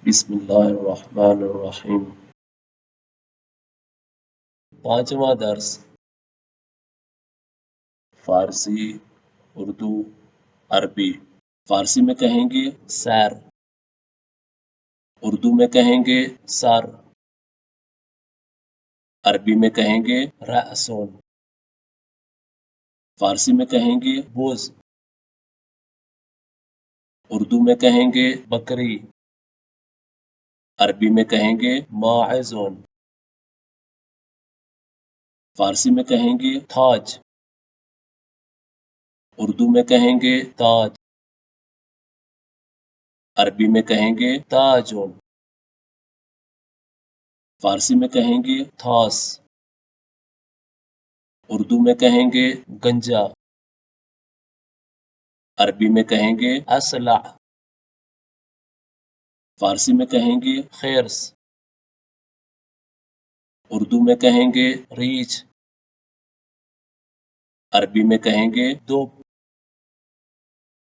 بسم اللہ الرحمن الرحیم۔ پانچواں درس فارسی، اردو، عربی۔ فارسی میں کہیں گے سیر، اردو میں کہیں گے سر، عربی میں کہیں گے رأسون، فارسی میں کہیں گے بوز، اردو میں کہیں گے بکری، عربی میں کہیں گے ماعزون، فارسی میں کہیں گے تاج، اردو میں کہیں گے تاج، عربی میں کہیں گے تاجون، فارسی میں کہیں گے تھاس، اردو میں کہیں گے گنجا، عربی میں کہیں گے اسلع، فارسی میں کہیں گے خیرس، اردو میں کہیں گے ریچھ، عربی میں کہیں گے دوب۔